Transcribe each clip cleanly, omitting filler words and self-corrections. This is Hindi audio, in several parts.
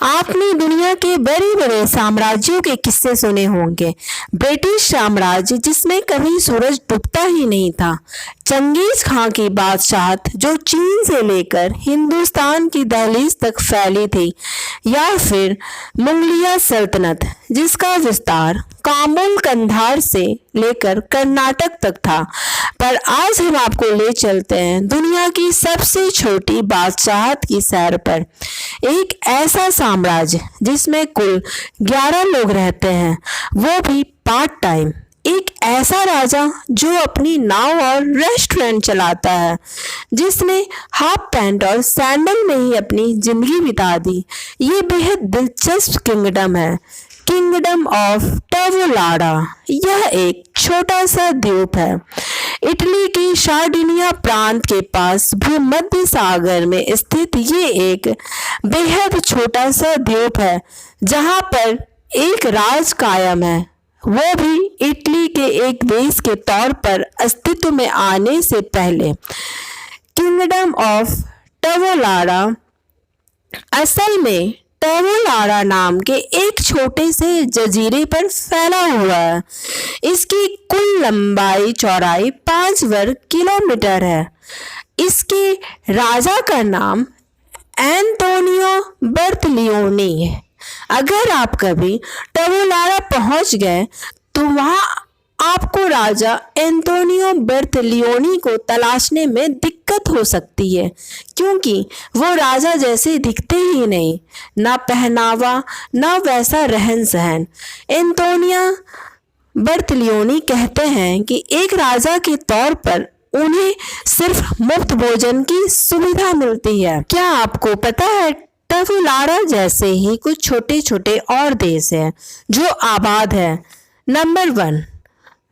आपने दुनिया के बड़े बड़े साम्राज्यों के किस्से सुने होंगे। ब्रिटिश साम्राज्य जिसमें कभी सूरज डूबता ही नहीं था, चंगेज खां की बादशाहत जो चीन से लेकर हिंदुस्तान की दहलीज तक फैली थी, या फिर मुगलिया सल्तनत जिसका विस्तार काबुल कंधार से लेकर कर्नाटक तक था। पर आज हम आपको ले चलते हैं दुनिया की सबसे छोटी बादशाहत की सैर पर। एक ऐसा साम्राज्य जिसमें कुल 11 लोग रहते हैं, वो भी पार्ट टाइम। एक ऐसा राजा जो अपनी नाव और रेस्टोरेंट चलाता है, जिसने हाफ पैंट और सैंडल में ही अपनी जिंदगी बिता दी। ये बेहद दिलचस्प किंगडम है, किंगडम ऑफ टवोलाडा। यह एक छोटा सा द्वीप है, इटली के सार्डिनिया प्रांत के पास भूमध्य सागर में स्थित। ये एक बेहद छोटा सा द्वीप है जहां पर एक राज कायम है, वो भी इटली के एक देश के तौर पर अस्तित्व में आने से पहले। किंगडम ऑफ टवोलाडा असल में टवोलाडा नाम के एक छोटे से जजीरे पर फैला हुआ है। इसकी कुल लंबाई चौड़ाई 5 वर्ग किलोमीटर है। इसके राजा का नाम एंटोनियो बर्तलियोनी है। अगर आप कभी टवोलाडा पहुंच गए तो वहां आपको राजा एंटोनियो बर्तलियोनी को तलाशने में दिक्कत हो सकती है, क्योंकि वो राजा जैसे दिखते ही नहीं, ना पहनावा ना वैसा रहन सहन। एंटोनियो बर्तलियोनी कहते हैं कि एक राजा के तौर पर उन्हें सिर्फ मुफ्त भोजन की सुविधा मिलती है। क्या आपको पता है टवोलाडा जैसे ही कुछ छोटे छोटे और देश हैं जो आबाद है। नंबर 1,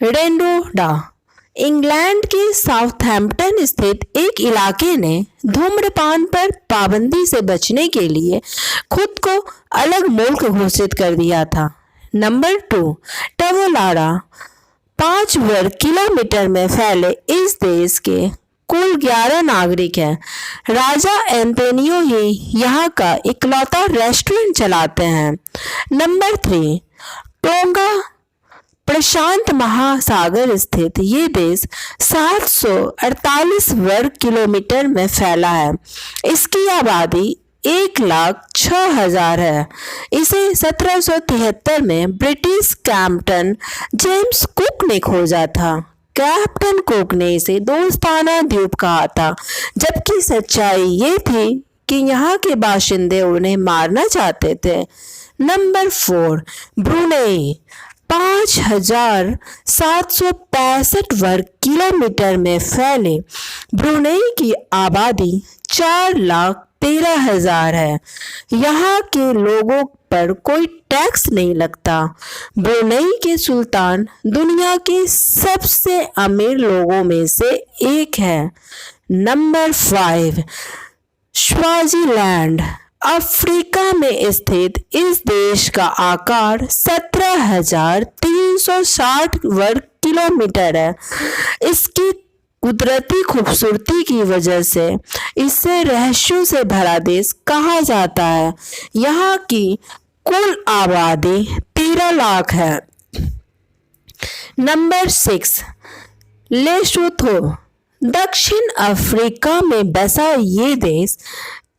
रेडोंडा। इंग्लैंड के साउथहैम्पटन स्थित एक इलाके ने धूम्रपान पर पाबंदी से बचने के लिए खुद को अलग मुल्क घोषित कर दिया था। नंबर 2, टवोलाडा 5 वर्ग किलोमीटर में फैले इस देश के कुल 11 नागरिक हैं। राजा एंटोनियो ही यहाँ का इकलौता रेस्टोरेंट चलाते हैं। नंबर 3, टोंगा। प्रशांत महासागर स्थित ये देश 748 वर्ग किलोमीटर में फैला है। इसकी आबादी 1,06,000 है। इसे 1773 में ब्रिटिश कैप्टन जेम्स कुक ने खोजा था। कैप्टन कुक ने इसे दोस्ताना द्वीप कहा था, जबकि सच्चाई ये थी कि यहाँ के बाशिंदे उन्हें मारना चाहते थे। Number 4, Brunei. 5,765 वर्ग किलोमीटर में फैले ब्रुनेई की आबादी 4,13,000 है। यहाँ के लोगों पर कोई टैक्स नहीं लगता। ब्रुनेई के सुल्तान दुनिया के सबसे अमीर लोगों में से एक है। Number 5, Swaziland. अफ्रीका में स्थित इस देश का आकार 17,360 वर्ग किलोमीटर है। इसकी कुदरती खूबसूरती की वजह से इसे रहस्यों से भरा देश कहा जाता है। यहाँ की कुल आबादी 13 लाख है। Number 6, Lesotho. दक्षिण अफ्रीका में बसा ये देश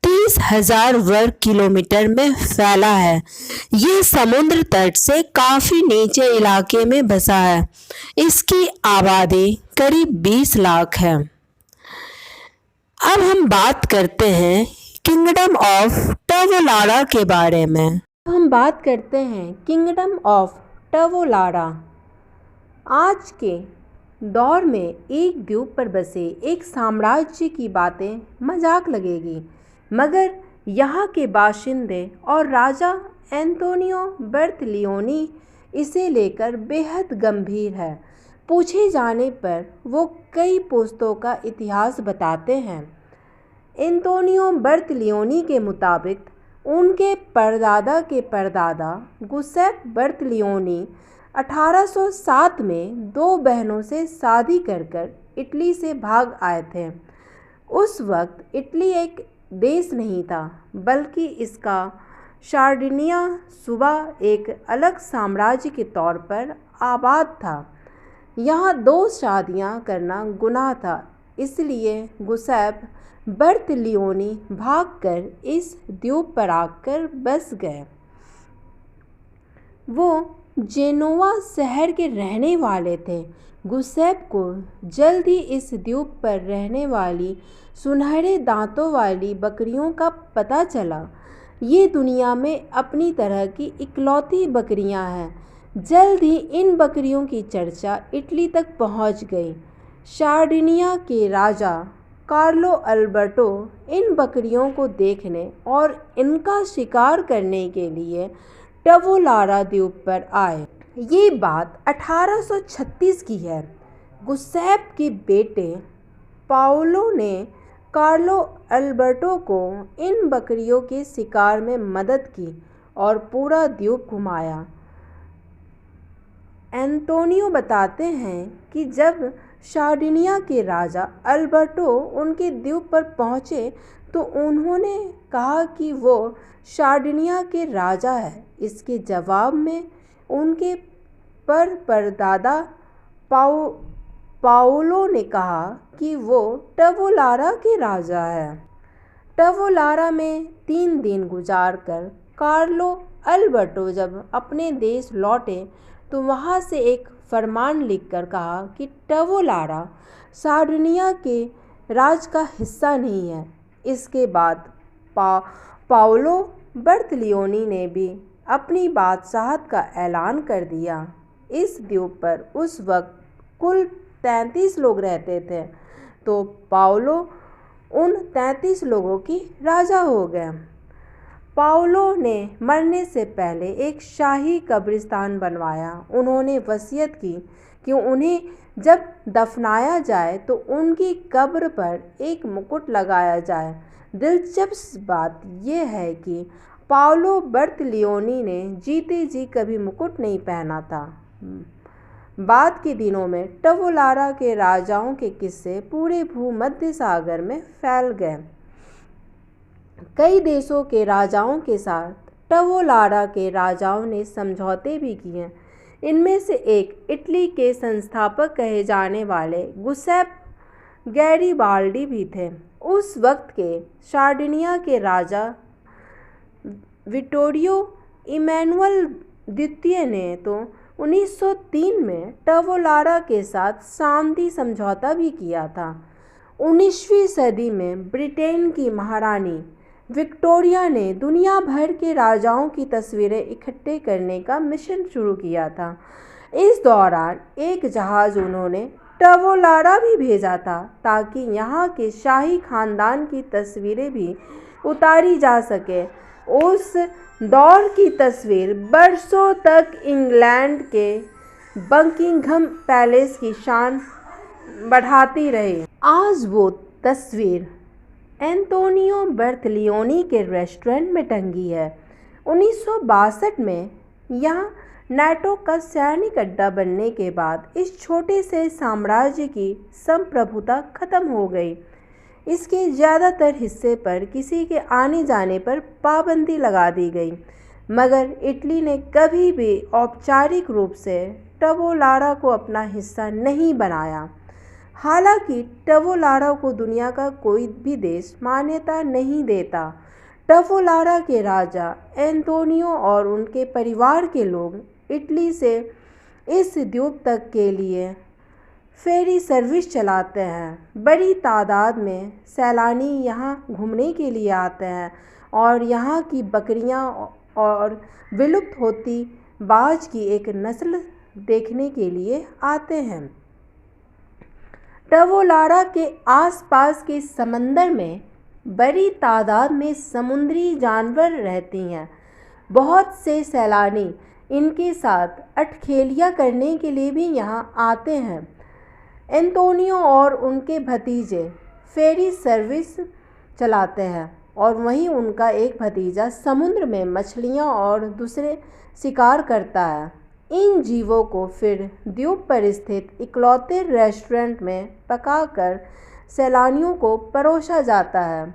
30,000 वर्ग किलोमीटर में फैला है। ये समुद्र तट से काफी नीचे इलाके में बसा है। इसकी आबादी करीब 20 लाख है। अब हम बात करते हैं किंगडम ऑफ टवोलाडा के बारे में। हम बात करते हैं किंगडम ऑफ टवोलाडा। आज के दौर में एक द्वीप पर बसे एक साम्राज्य की बातें मजाक लगेगी, मगर यहाँ के बाशिंदे और राजा एंटोनियो बर्तलियोनी इसे लेकर बेहद गंभीर है। पूछे जाने पर वो कई पुश्तों का इतिहास बताते हैं। एंटोनियो बर्तलियोनी के मुताबिक उनके परदादा के परदादा गुसेप बर्तलियोनी 1807 में 2 बहनों से शादी कर इटली से भाग आए थे। उस वक्त इटली एक देश नहीं था, बल्कि इसका सार्डिनिया सुबह एक अलग साम्राज्य के तौर पर आबाद था। यहाँ 2 शादियाँ करना गुनाह था, इसलिए गुसेप बर्तलियोनी भागकर इस द्वीप पर आकर बस गए। वो जेनोवा शहर के रहने वाले थे। गुसेप को जल्द ही इस द्वीप पर रहने वाली सुनहरे दांतों वाली बकरियों का पता चला। ये दुनिया में अपनी तरह की इकलौती बकरियां हैं। जल्द ही इन बकरियों की चर्चा इटली तक पहुंच गई। सार्डिनिया के राजा कार्लो अल्बर्टो इन बकरियों को देखने और इनका शिकार करने के लिए टवोलारा द्वीप पर आए। ये बात 1836 की है। गुसेप के बेटे पाओलो ने कार्लो अल्बर्टो को इन बकरियों के शिकार में मदद की और पूरा द्वीप घुमाया। एंटोनियो बताते हैं कि जब सार्डिनिया के राजा अल्बर्टो उनके द्वीप पर पहुँचे तो उन्होंने कहा कि वो सार्डिनिया के राजा है। इसके जवाब में उनके परदादा पाओलो ने कहा कि वो टवोलारा के राजा है। टवोलारा में 3 दिन गुजारकर कार्लो अल्बर्टो जब अपने देश लौटे तो वहाँ से एक फरमान लिखकर कहा कि टवोलारा सार्डिनिया के राज का हिस्सा नहीं है। इसके बाद पाओलो बर्तलियोनी ने भी अपनी बादशाहत का ऐलान कर दिया। इस द्वीप पर उस वक्त कुल 33 लोग रहते थे, तो पाओलो उन 33 लोगों की राजा हो गए। पाओलो ने मरने से पहले एक शाही कब्रिस्तान बनवाया। उन्होंने वसीयत की कि उन्हें जब दफनाया जाए तो उनकी कब्र पर एक मुकुट लगाया जाए। दिलचस्प बात यह है कि पाओलो बर्तलियोनी ने जीते जी कभी मुकुट नहीं पहना था। बाद के दिनों में टवोलारा के राजाओं के किस्से पूरे भूमध्य सागर में फैल गए। कई देशों के राजाओं के साथ टवोलारा के राजाओं ने समझौते भी किए। इनमें से एक इटली के संस्थापक कहे जाने वाले गुसेप गैरिबाल्डी भी थे। उस वक्त के सार्डिनिया के राजा विटोरियो इमैनुअल द्वितीय ने तो 1903 में टवोलारा के साथ शांति समझौता भी किया था। 19वीं सदी में ब्रिटेन की महारानी विक्टोरिया ने दुनिया भर के राजाओं की तस्वीरें इकट्ठे करने का मिशन शुरू किया था। इस दौरान एक जहाज़ उन्होंने टवोलारा भी भेजा था ताकि यहाँ के शाही खानदान की तस्वीरें भी उतारी जा सके। उस दौर की तस्वीर बरसों तक इंग्लैंड के बकिंघम पैलेस की शान बढ़ाती रही। आज वो तस्वीर एंटोनियो बर्तलियोनी के रेस्टोरेंट में टंगी है। 1962 में यहाँ नाटो का सैनिक अड्डा बनने के बाद इस छोटे से साम्राज्य की संप्रभुता खत्म हो गई। इसके ज़्यादातर हिस्से पर किसी के आने जाने पर पाबंदी लगा दी गई, मगर इटली ने कभी भी औपचारिक रूप से टवोलारा को अपना हिस्सा नहीं बनाया। हालांकि टवोलारा को दुनिया का कोई भी देश मान्यता नहीं देता। टवोलारा के राजा एंटोनियो और उनके परिवार के लोग इटली से इस द्वीप तक के लिए फेरी सर्विस चलाते हैं। बड़ी तादाद में सैलानी यहाँ घूमने के लिए आते हैं और यहाँ की बकरियाँ और विलुप्त होती बाज की एक नस्ल देखने के लिए आते हैं। टवोलारा के आसपास के समंदर में बड़ी तादाद में समुद्री जानवर रहती हैं। बहुत से सैलानी इनके साथ अठखेलियाँ करने के लिए भी यहाँ आते हैं। एंटोनियो और उनके भतीजे फेरी सर्विस चलाते हैं और वहीं उनका एक भतीजा समुद्र में मछलियाँ और दूसरे शिकार करता है। इन जीवों को फिर द्वीप पर स्थित इकलौते रेस्टोरेंट में पकाकर सैलानियों को परोसा जाता है।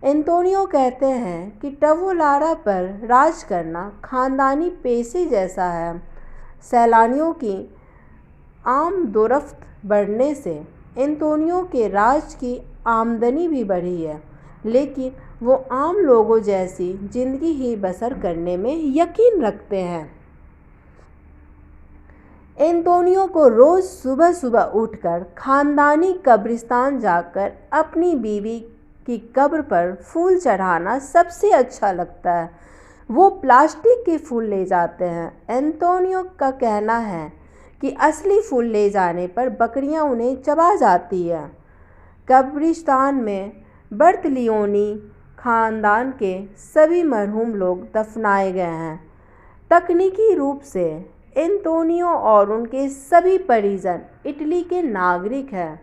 एंटोनियो कहते हैं कि टवोलारा पर राज करना खानदानी पेशे जैसा है। सैलानियों की आमदोरफ्त बढ़ने से एंटोनियो के राज की आमदनी भी बढ़ी है, लेकिन वो आम लोगों जैसी ज़िंदगी ही बसर करने में यकीन रखते हैं। एंटोनियो को रोज़ सुबह सुबह उठकर खानदानी कब्रिस्तान जाकर अपनी बीवी की कब्र पर फूल चढ़ाना सबसे अच्छा लगता है। वो प्लास्टिक के फूल ले जाते हैं। एंटोनियो का कहना है कि असली फूल ले जाने पर बकरियां उन्हें चबा जाती है। कब्रिस्तान में बर्तलियोनी खानदान के सभी मरहूम लोग दफनाए गए हैं। तकनीकी रूप से एंटोनियो और उनके सभी परिजन इटली के नागरिक हैं।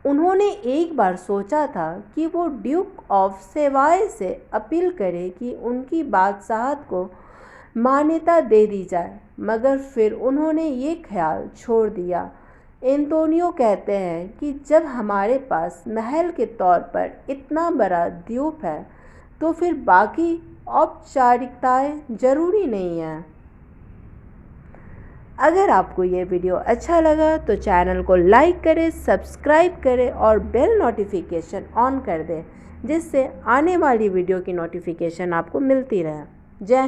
उन्होंने एक बार सोचा था कि वो ड्यूक ऑफ सेवाय से अपील करें कि उनकी बादशाहत को मान्यता दे दी जाए, मगर फिर उन्होंने ये ख्याल छोड़ दिया। एंटोनियो कहते हैं कि जब हमारे पास महल के तौर पर इतना बड़ा द्वीप है तो फिर बाकी औपचारिकताएं ज़रूरी नहीं हैं। अगर आपको ये वीडियो अच्छा लगा तो चैनल को लाइक करें, सब्सक्राइब करें और बेल नोटिफिकेशन ऑन कर दें, जिससे आने वाली वीडियो की नोटिफिकेशन आपको मिलती रहे। जय हिंद।